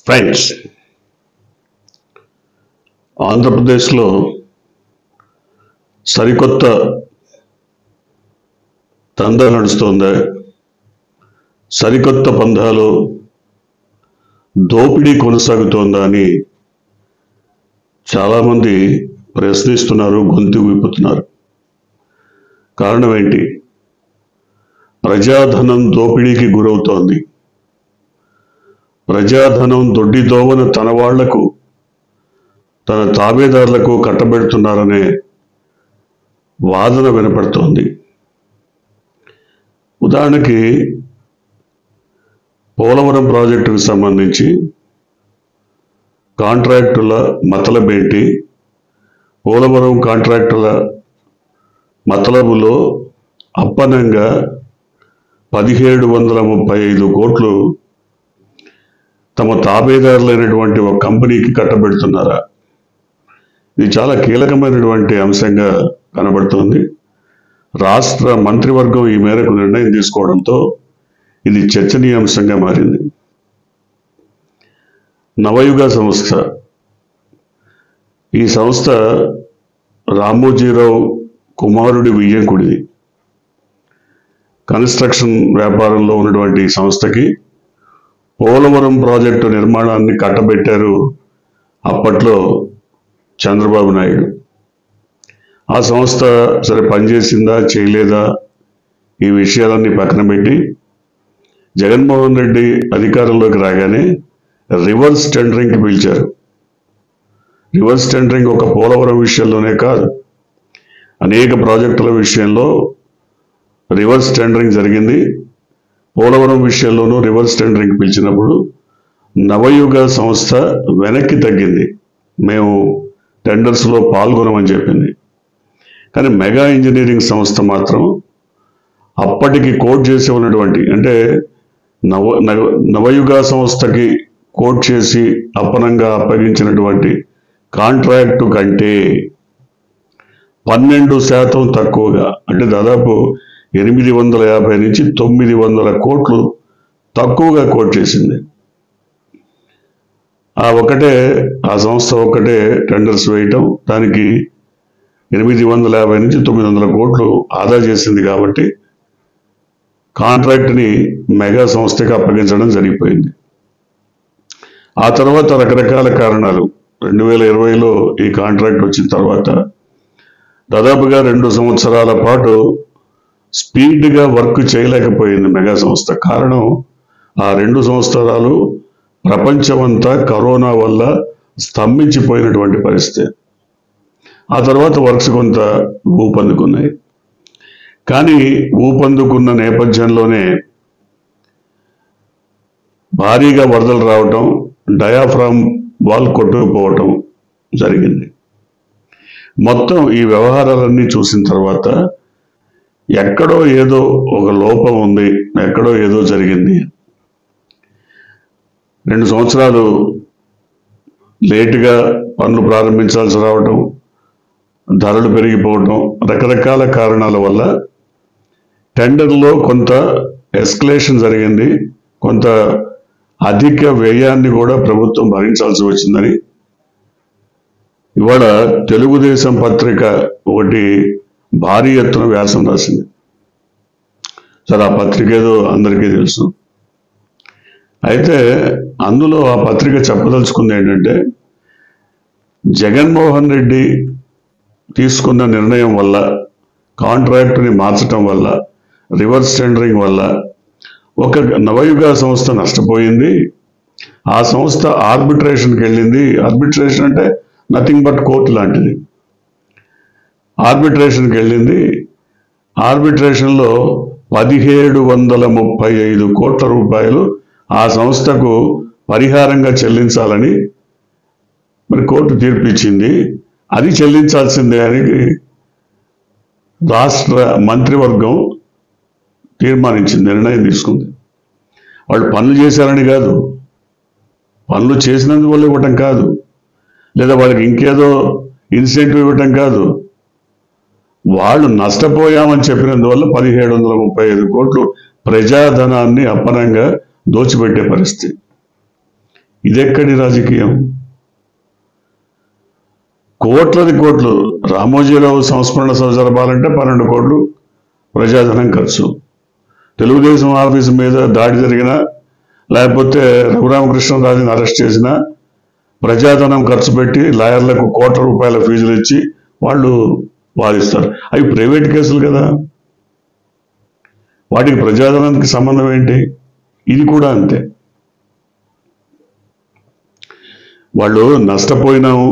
Friends, ఆంధ్రప్రదేశ్లో సరికొత్త దందా నడుస్తోంది. సరికొత్త పంధాలు దోపిడీ కొనసాగుతోందా అని చాలామంది ప్రశ్నిస్తున్నారు, గొంతు విప్పుతున్నారు. కారణం ఏంటి? ప్రజాధనం దోపిడీకి గురవుతోంది. ప్రజాధనం దొడ్డి దోవన తన వాళ్లకు, తన తాబేదారులకు కట్టబెడుతున్నారనే వాదన వినపడుతోంది. ఉదాహరణకి పోలవరం ప్రాజెక్టుకు సంబంధించి కాంట్రాక్టుల మతలబేంటి, పోలవరం కాంట్రాక్టుల మతలబులో అప్పనంగా 1735 కోట్లు తమ తాబేదారులైనటువంటి ఒక కంపెనీకి కట్టబెడుతున్నారా? ఇది చాలా కీలకమైనటువంటి అంశంగా కనబడుతోంది. రాష్ట్ర మంత్రివర్గం ఈ మేరకు నిర్ణయం తీసుకోవడంతో ఇది చర్చనీయాంశంగా మారింది. నవయుగ సంస్థ, ఈ సంస్థ రామోజీరావు కుమారుడి వియ్యంకుడిది. కన్స్ట్రక్షన్ వ్యాపారంలో ఉన్నటువంటి ఈ సంస్థకి పోలవరం ప్రాజెక్టు నిర్మాణాన్ని కట్టబెట్టారు అప్పట్లో చంద్రబాబు నాయుడు. ఆ సంస్థ సరే పనిచేసిందా చేయలేదా ఈ విషయాలన్నీ పక్కన పెట్టి జగన్మోహన్ రెడ్డి అధికారంలోకి రాగానే రివర్స్ టెండరింగ్కి పిలిచారు. రివర్స్ టెండరింగ్ ఒక పోలవరం విషయంలోనే కాదు, అనేక ప్రాజెక్టుల విషయంలో రివర్స్ టెండరింగ్ జరిగింది. పోలవరం విషయంలోనూ రివర్స్ టెండరింగ్ పిలిచినప్పుడు నవయుగ సంస్థ వెనక్కి తగ్గింది. మేము టెండర్స్లో పాల్గొనమని చెప్పింది. కానీ మెగా ఇంజనీరింగ్ సంస్థ మాత్రం అప్పటికి కోట్ చేసి ఉన్నటువంటి, అంటే నవయుగ సంస్థకి కోట్ చేసి అప్పనంగా అప్పగించినటువంటి కాంట్రాక్టు కంటే 12% తక్కువగా, అంటే దాదాపు 850 నుంచి 900 కోట్లు తక్కువగా కోట్ చేసింది. ఆ సంస్థ ఒకటే టెండర్స్ వేయటం, దానికి 850 నుంచి 900 కోట్లు ఆదా చేసింది. కాబట్టి కాంట్రాక్ట్ని మెగా సంస్థకి అప్పగించడం జరిగిపోయింది. ఆ తర్వాత రకరకాల కారణాలు 2020లో ఈ కాంట్రాక్ట్ వచ్చిన తర్వాత దాదాపుగా 2 సంవత్సరాల పాటు స్పీడ్గా వర్క్ చేయలేకపోయింది మెగా సంస్థ. కారణం, ఆ 2 సంవత్సరాలు ప్రపంచమంతా కరోనా వల్ల స్తంభించిపోయినటువంటి పరిస్థితి. ఆ తర్వాత వర్క్స్ కొంత ఊపందుకున్నాయి. కానీ ఊపందుకున్న నేపథ్యంలోనే భారీగా వరదలు రావటం, డయాఫ్రామ్ వాల్ కొట్టుకుపోవటం జరిగింది. మొత్తం ఈ వ్యవహారాలన్నీ చూసిన తర్వాత ఎక్కడో ఏదో ఒక లోపం ఉంది, ఎక్కడో ఏదో జరిగింది. 2 సంవత్సరాలు లేటుగా పనులు ప్రారంభించాల్సి రావటం, ధరలు పెరిగిపోవటం, రకరకాల కారణాల వల్ల టెండర్లో కొంత ఎస్కలేషన్ జరిగింది. కొంత అధిక వ్యయాన్ని కూడా ప్రభుత్వం భరించాల్సి వచ్చిందని ఇవాళ తెలుగుదేశం పత్రిక ఒకటి భారీ ఎత్తున వ్యాసం రాసింది. సరే, ఆ పత్రిక ఏదో అందరికీ తెలుసు. అయితే అందులో ఆ పత్రిక చెప్పదలుచుకుంది ఏంటంటే, జగన్మోహన్ రెడ్డి తీసుకున్న నిర్ణయం వల్ల, కాంట్రాక్టుని మార్చడం వల్ల, రివర్స్ టెండరింగ్ వల్ల ఒక నవయుగ సంస్థ నష్టపోయింది. ఆ సంస్థ ఆర్బిట్రేషన్కి వెళ్ళింది. ఆర్బిట్రేషన్ అంటే నథింగ్ బట్ కోర్టు లాంటిది. ఆర్బిట్రేషన్కి వెళ్ళింది. ఆర్బిట్రేషన్లో 1735 కోట్ల రూపాయలు ఆ సంస్థకు పరిహారంగా చెల్లించాలని మరి కోర్టు తీర్పు ఇచ్చింది. అది చెల్లించాల్సిందే అని రాష్ట్ర మంత్రివర్గం తీర్మానించింది, నిర్ణయం తీసుకుంది. వాళ్ళు పనులు చేశారని కాదు, పనులు చేసినందువల్ల ఇవ్వటం కాదు, లేదా వాళ్ళకి ఇంకేదో ఇన్సెంటివ్ ఇవ్వటం కాదు, వాళ్ళు నష్టపోయామని చెప్పినందువల్ల 1735 కోట్లు ప్రజాధనాన్ని అప్పనంగా దోచిపెట్టే పరిస్థితి. ఇదెక్కడి రాజకీయం? కోట్లది కోట్లు. రామోజీరావు సంస్మరణ సభ జరపాలంటే 12 కోట్లు ప్రజాధనం ఖర్చు. తెలుగుదేశం ఆఫీసు మీద దాడి జరిగినా, లేకపోతే రఘురామకృష్ణరాజుని అరెస్ట్ చేసినా ప్రజాధనం ఖర్చు పెట్టి లాయర్లకు కోట్ల రూపాయల ఫీజులు ఇచ్చి వాళ్ళు వాదిస్తారు. అవి ప్రైవేట్ కేసులు కదా, వాటికి ప్రజాధనానికి సంబంధం ఏంటి? ఇది కూడా అంతే. వాళ్ళు నష్టపోయినాము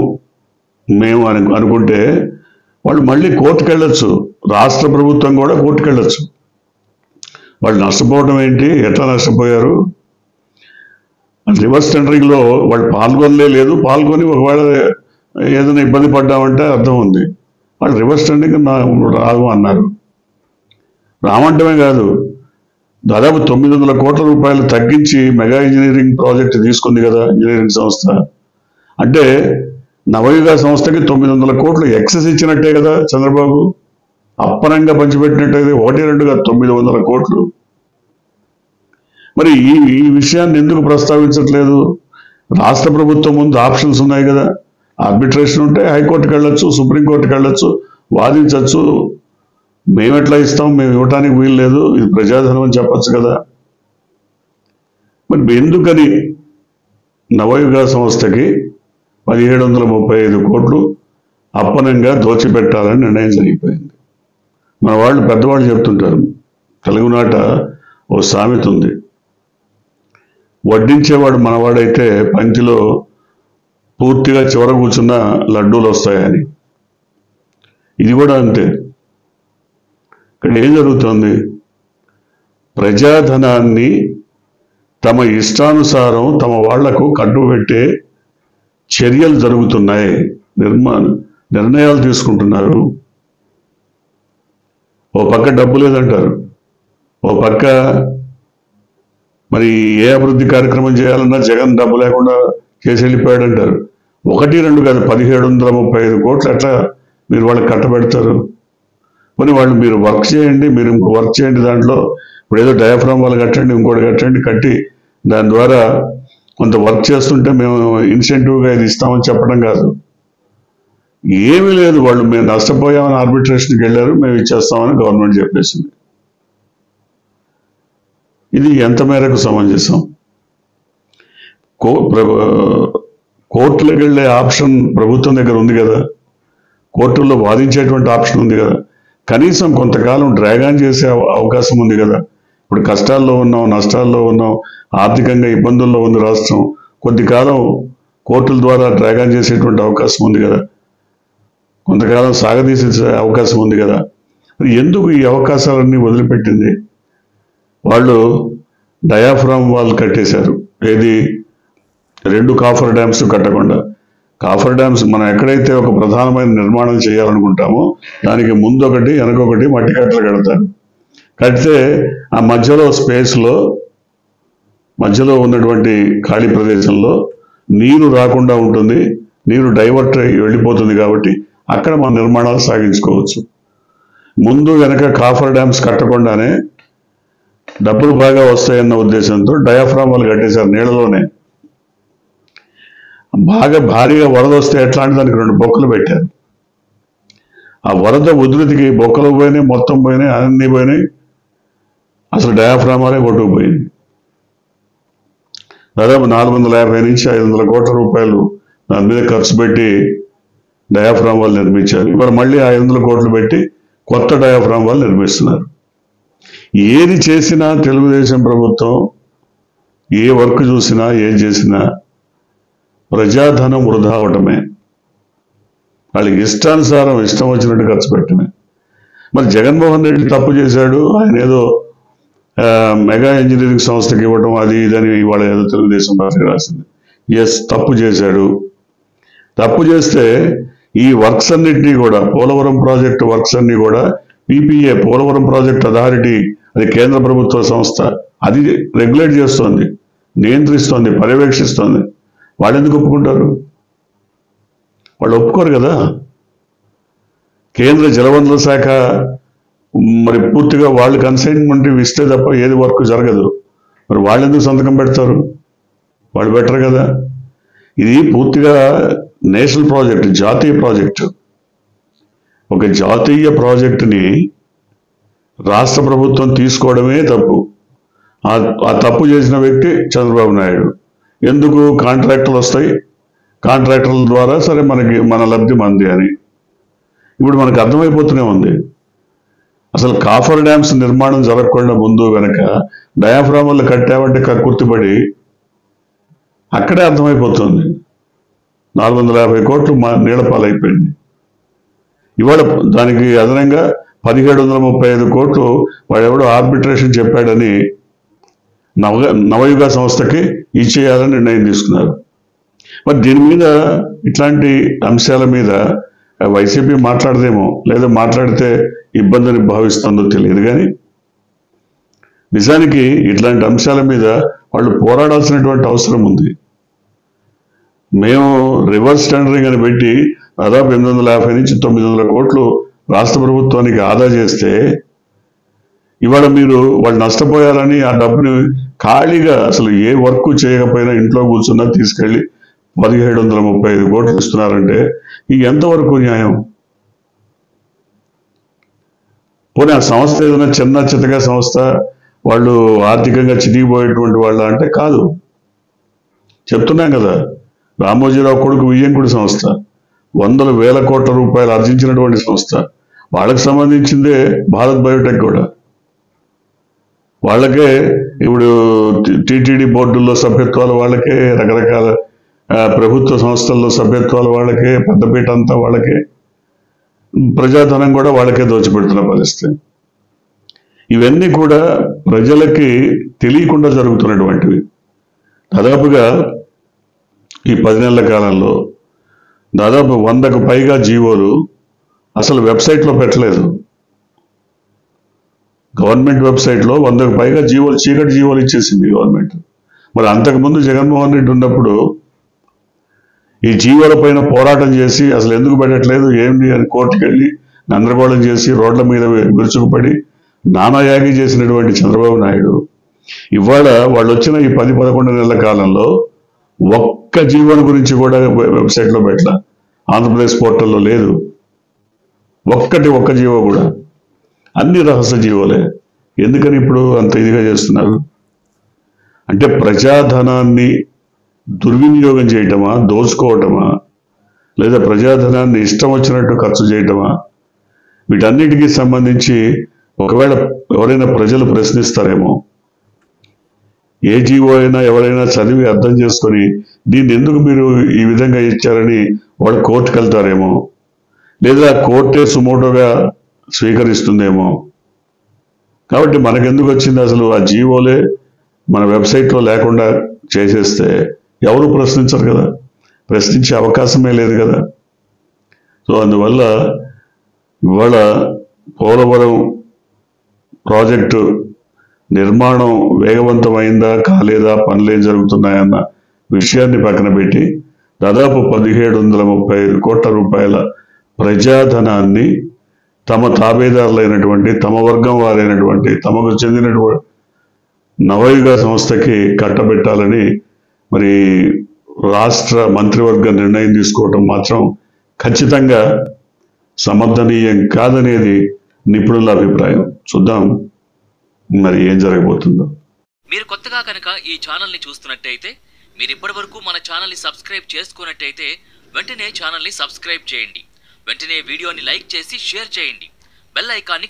మేము అనుకుంటే వాళ్ళు మళ్ళీ కోర్టుకు వెళ్ళొచ్చు. రాష్ట్ర ప్రభుత్వం కూడా కోర్టుకు వెళ్ళొచ్చు. వాళ్ళు నష్టపోవడం ఏంటి? ఎట్లా నష్టపోయారు? రివర్స్ టెండరింగ్లో వాళ్ళు పాల్గొనలేదు. పాల్గొని ఒకవేళ ఏదైనా ఇబ్బంది పడ్డామంటే అర్థం ఉంది. వాళ్ళు రివర్స్ టెండరింగ్ రాదు అన్నారు. రామంటమే కాదు, దాదాపు 900 కోట్ల రూపాయలు తగ్గించి మెగా ఇంజనీరింగ్ ప్రాజెక్ట్ తీసుకుంది కదా ఇంజనీరింగ్ సంస్థ. అంటే నవయుగ సంస్థకి 900 కోట్లు ఎక్సెస్ ఇచ్చినట్టే కదా చంద్రబాబు. అప్పనంగా పంచిపెట్టినట్టయితే 1-2 కాదు 900 కోట్లు. మరి ఈ విషయాన్ని ఎందుకు ప్రస్తావించట్లేదు? రాష్ట్ర ప్రభుత్వం ముందు ఆప్షన్స్ ఉన్నాయి కదా. ఆర్బిట్రేషన్ ఉంటే హైకోర్టుకి వెళ్ళొచ్చు, సుప్రీంకోర్టుకి వెళ్ళొచ్చు, వాదించవచ్చు. మేము ఎట్లా ఇస్తాం, మేము ఇవ్వటానికి వీలు లేదు, ఇది ప్రజాధనం అని చెప్పచ్చు కదా. మరి ఎందుకని నవయుగ సంస్థకి 1735 కోట్లు అప్పనంగా దోచిపెట్టాలని నిర్ణయం జరిగిపోయింది? మన వాళ్ళు పెద్దవాళ్ళు చెప్తుంటారు, తెలుగునాట ఓ సామెత ఉంది, వడ్డించేవాడు మనవాడైతే పంక్తిలో పూర్తిగా చివర కూర్చున్న లడ్డూలు వస్తాయని. ఇది కూడా అంతే. ఇక్కడ ఏం జరుగుతుంది? ప్రజాధనాన్ని తమ ఇష్టానుసారం తమ వాళ్లకు కట్టుబెట్టే చర్యలు జరుగుతున్నాయి, నిర్ణయాలు తీసుకుంటున్నారు. ఓ పక్క డబ్బు లేదంటారు, ఓ పక్క మరి ఏ అభివృద్ధి కార్యక్రమం చేయాలన్నా జగన్ డబ్బు లేకుండా చేసి వెళ్ళిపోయాడంటారు. 1-2 కాదు 1735 కోట్లు ఎట్లా మీరు వాళ్ళకి కట్టబెడతారు? మరి వాళ్ళు మీరు వర్క్ చేయండి, మీరు ఇంకో వర్క్ చేయండి, దాంట్లో ఇప్పుడు ఏదో డయాఫ్రామ్ వాళ్ళు కట్టండి, ఇంకోటి కట్టండి, కట్టి దాని ద్వారా కొంత వర్క్ చేస్తుంటే మేము ఇన్సెంటివ్గా ఇది ఇస్తామని చెప్పడం కాదు. ఏమీ లేదు, వాళ్ళు మేము నష్టపోయామని ఆర్బిట్రేషన్కి వెళ్ళారు, మేము ఇచ్చేస్తామని గవర్నమెంట్ చెప్పేసింది. ఇది ఎంత మేరకు సమంజసం? కోర్టులకు వెళ్ళే ఆప్షన్ ప్రభుత్వం దగ్గర ఉంది కదా, కోర్టుల్లో వాదించేటువంటి ఆప్షన్ ఉంది కదా, కనీసం కొంతకాలం డ్రాగ్ ఆన్ చేసే అవకాశం ఉంది కదా. ఇప్పుడు కష్టాల్లో ఉన్నాం, నష్టాల్లో ఉన్నాం, ఆర్థికంగా ఇబ్బందుల్లో ఉంది రాష్ట్రం, కొద్ది కాలం కోర్టుల ద్వారా డ్రాగ్ ఆన్ చేసేటువంటి అవకాశం ఉంది కదా, కొంతకాలం సాగదీసే అవకాశం ఉంది కదా. ఎందుకు ఈ అవకాశాలన్నీ వదిలిపెట్టింది? వాళ్ళు డయాఫ్రామ్ వాళ్ళు కట్టేశారు. ఏది? 2 కాఫర్ డ్యామ్స్ కట్టకుండా. కాఫర్ డ్యామ్స్ మనం ఎక్కడైతే ఒక ప్రధానమైన నిర్మాణం చేయాలనుకుంటామో దానికి ముందొకటి వెనకొకటి మట్టి కట్టలు కడతారు. కడితే ఆ మధ్యలో స్పేస్లో, మధ్యలో ఉన్నటువంటి ఖాళీ ప్రదేశంలో నీరు రాకుండా ఉంటుంది, నీరు డైవర్ట్ అయ్యి వెళ్ళిపోతుంది. కాబట్టి అక్కడ మన నిర్మాణాలు సాగించుకోవచ్చు. ముందు వెనక కాఫర్ డ్యామ్స్ కట్టకుండానే డబ్బులు బాగా వస్తాయన్న ఉద్దేశంతో డయాఫ్రామ్ వాళ్ళు కట్టేశారు నీళ్ళలోనే. బాగా భారీగా వరద వస్తే ఎట్లాంటి దానికి 2 బొక్కలు పెట్టారు. ఆ వరద ఉధృతికి బొక్కలు పోయినాయి, మొత్తం పోయినాయి, అన్నీ పోయినాయి, అసలు డయాఫ్రామాలే కొట్టుకుపోయింది. దాదాపు 450 నుంచి 500 కోట్ల రూపాయలు దాని మీద ఖర్చు పెట్టి డయాఫ్రామ్ వాళ్ళు నిర్మించారు. ఇవాళ మళ్ళీ 500 కోట్లు పెట్టి కొత్త డయాఫ్రామ్ వాళ్ళు నిర్మిస్తున్నారు. ఏది చేసినా తెలుగుదేశం ప్రభుత్వం ఏ వర్క్ చూసినా ఏం చేసినా ప్రజాధనం వృధా అవటమే, వాళ్ళకి ఇష్టానుసారం ఇష్టం వచ్చినట్టు ఖర్చు పెట్టమే. మరి జగన్మోహన్ రెడ్డి తప్పు చేశాడు, ఆయన ఏదో మెగా ఇంజనీరింగ్ సంస్థకి ఇవ్వడం అది ఇదని ఇవాళ ఏదో తెలుగుదేశం పార్టీ రాసింది. ఎస్, తప్పు చేశాడు. తప్పు చేస్తే ఈ వర్క్స్ అన్నింటినీ కూడా, పోలవరం ప్రాజెక్టు వర్క్స్ అన్ని కూడా PPA పోలవరం ప్రాజెక్ట్ అథారిటీ, అది కేంద్ర ప్రభుత్వ సంస్థ, అది రెగ్యులేట్ చేస్తోంది, నియంత్రిస్తోంది, పర్యవేక్షిస్తోంది. వాళ్ళు ఎందుకు ఒప్పుకుంటారు? వాళ్ళు ఒప్పుకోరు కదా. కేంద్ర జలవనరుల శాఖ మరి పూర్తిగా వాళ్ళు కన్సైన్మెంట్ ఇస్తే తప్ప ఏది వర్క్ జరగదు. మరి వాళ్ళు ఎందుకు సంతకం పెడతారు? వాళ్ళు బెటర్ కదా. ఇది పూర్తిగా నేషనల్ ప్రాజెక్ట్, జాతీయ ప్రాజెక్టు. ఒక జాతీయ ప్రాజెక్టుని రాష్ట్ర ప్రభుత్వం తీసుకోవడమే తప్పు. ఆ తప్పు చేసిన వ్యక్తి చంద్రబాబు నాయుడు. ఎందుకు కాంట్రాక్టులు వస్తాయి, కాంట్రాక్టర్ల ద్వారా సరే మన లబ్ధి మంది అని ఇప్పుడు మనకు అర్థమైపోతూనే ఉంది. అసలు కాఫర్ డ్యామ్స్ నిర్మాణం జరగకుండా ముందు వెనక డయాఫ్రాములు కట్టామంటే కక్కుర్తిపడి అక్కడే అర్థమైపోతుంది. 450 కోట్లు నీళ్ల పాలైపోయింది. ఇవాళ దానికి అదనంగా 1735 కోట్లు వాడెవడో ఆర్బిట్రేషన్ చెప్పాడని నవయుగ సంస్థకి ఇచ్చేయాలని నిర్ణయం తీసుకున్నారు. మరి దీని మీద, ఇట్లాంటి అంశాల మీద వైసీపీ మాట్లాడదేమో, లేదా మాట్లాడితే ఇబ్బందిని భావిస్తుందో తెలియదు. కానీ నిజానికి ఇట్లాంటి అంశాల మీద వాళ్ళు పోరాడాల్సినటువంటి అవసరం ఉంది. మేము రివర్స్ టెండరింగ్ అని పెట్టి దాదాపు 850 నుంచి 900 కోట్లు రాష్ట్ర ప్రభుత్వానికి ఆదా చేస్తే ఇవాళ వాళ్ళు నష్టపోయారని ఆ డబ్బుని ఖాళీగా అసలు ఏ వర్క్ చేయకపోయినా ఇంట్లో కూర్చున్నా తీసుకెళ్లి 1735 కోట్లు ఇస్తున్నారంటే ఈ ఎంతవరకు న్యాయం? పోనీ ఆ సంస్థ ఏదైనా చిన్న చితక సంస్థ, వాళ్ళు ఆర్థికంగా చితికిపోయేటువంటి వాళ్ళ అంటే కాదు. చెప్తున్నాం కదా, రామోజీరావు కొడుకు వియ్యంకుడి సంస్థ, 100,000 కోట్ల రూపాయలు ఆర్జించినటువంటి సంస్థ. వాళ్ళకి సంబంధించిందే భారత్ బయోటెక్ కూడా. వాళ్ళకే ఇప్పుడు టీటీడీ బోర్డుల్లో సభ్యత్వాలు వాళ్ళకే, రకరకాల ప్రభుత్వ సంస్థల్లో సభ్యత్వాలు వాళ్ళకే, పెద్దపీట అంతా వాళ్ళకే, ప్రజాధనం కూడా వాళ్ళకే దోచిపెడుతున్న పరిస్థితి. ఇవన్నీ కూడా ప్రజలకి తెలియకుండా జరుగుతున్నటువంటివి. దాదాపుగా ఈ 10 నెలల కాలంలో దాదాపు 100కు పైగా జీవోలు అసలు వెబ్సైట్లో పెట్టలేదు. గవర్నమెంట్ వెబ్సైట్లో 100కు పైగా జీవోలు, చీకటి జీవోలు ఇచ్చేసింది గవర్నమెంట్. మరి అంతకుముందు జగన్మోహన్ రెడ్డి ఉన్నప్పుడు ఈ జీవోల పైన పోరాటం చేసి అసలు ఎందుకు పెట్టట్లేదు ఏంటి అని కోర్టుకు వెళ్ళి గందరగోళం చేసి రోడ్ల మీద విరుచుకుపడి నానాయాగి చేసినటువంటి చంద్రబాబు నాయుడు ఇవాళ వాళ్ళు వచ్చిన ఈ 10-11 నెలల కాలంలో ఒక్క జీవోల గురించి కూడా వెబ్సైట్లో పెట్టలా. ఆంధ్రప్రదేశ్ పోర్టల్లో లేదు ఒక్క జీవో కూడా. అన్ని రహస్య జీవోలే. ఎందుకని ఇప్పుడు అంత ఇదిగా చేస్తున్నారు? అంటే ప్రజాధనాన్ని దుర్వినియోగం చేయటమా, దోచుకోవటమా, లేదా ప్రజాధనాన్ని ఇష్టం వచ్చినట్టు ఖర్చు చేయటమా? వీటన్నిటికీ సంబంధించి ఒకవేళ ఎవరైనా ప్రజలు ప్రశ్నిస్తారేమో. ఏ జీవో అయినా ఎవరైనా చదివి అర్థం చేసుకొని దీన్ని ఎందుకు మీరు ఈ విధంగా ఇచ్చారని వాళ్ళు కోర్టుకు వెళ్తారేమో, లేదా కోర్టే సుమోటోగా స్వీకరిస్తుందేమో. కాబట్టి మనకెందుకు వచ్చింది అసలు ఆ జీవోలే మన వెబ్సైట్లో లేకుండా చేసేస్తే ఎవరు ప్రశ్నించరు కదా, ప్రశ్నించే అవకాశమే లేదు కదా. సో అందువల్ల ఇవాళ పోలవరం ప్రాజెక్టు నిర్మాణం వేగవంతమైందా కాలేదా, పనులేం జరుగుతున్నాయన్న విషయాన్ని పక్కన పెట్టి దాదాపు 1735 కోట్ల రూపాయల ప్రజాధనాన్ని తమ తాబేదారులైనటువంటి, తమ వర్గం వారైనటువంటి, తమకు చెందినటువంటి నవయుగ సంస్థకి కట్టబెట్టాలని మరి రాష్ట్ర మంత్రివర్గ నిర్ణయం తీసుకోవటం మాత్రం ఖచ్చితంగా సమర్థనీయం కాదనేది నిపుణుల అభిప్రాయం. చూద్దాం మరి ఏం జరగబోతుందో. మీరు కొత్తగా కనుక ఈ ఛానల్ని చూస్తున్నట్టయితే, మీరు ఇప్పటివరకు మన ఛానల్ని సబ్స్క్రైబ్ చేసుకున్నట్టయితే వెంటనే ఛానల్ని సబ్స్క్రైబ్ చేయండి. వెంటనే వీడియోని లైక్ చేసి షేర్ చేయండి. బెల్ ఐకాన్ని